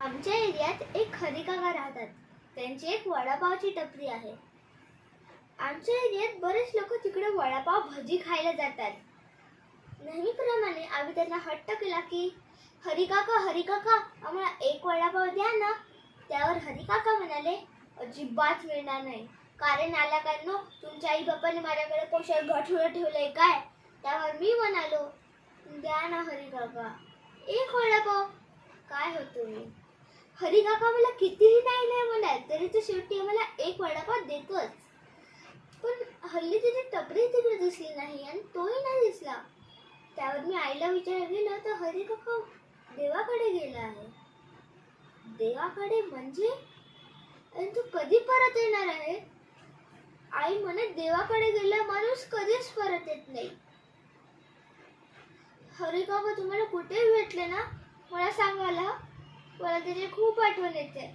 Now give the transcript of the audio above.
आमच्या एरियात एक हरिकाका राहतात. त्यांची एक वडापावची टपरी आहे. आमच्या एरियात बरेच लोक तिकडे वडापाव भजी खायला जातात. नेहमीप्रमाणे आम्ही त्यांना हट्ट केला की हरिकाका हरिकाका आम्हाला एक वडापाव द्या ना. त्यावर हरिकाका म्हणाले, अजिबात मिळणार नाही. कारण नालायकांनो, तुमच्या आई बापाने माझ्याकडे पोषण गठुडं ठेवलंय काय. त्यावर मी म्हणालो, द्या ना हरिकाका एक वडापाव, काय होतो मी. हरिकाका मला कितीही नाही नाही म्हणाल तरी तो शेवटी मला एक वडापाव देतोच. पण हल्ली तिथे टपरी तिकडे दिसली नाही आणि तोही नाही दिसला. त्यावर मी आईला विचारायला गेलो तर हरिकाका देवाकडे गेला आहे. देवाकडे म्हणजे? आणि तू कधी परत येणार आहे? आई म्हणत, देवाकडे गेला माणूस कधीच परत येत नाही. हरिकाका तुम्हाला कुठे भेटले ना, मला सांगायला. मला त्याची खूप आठवण येते.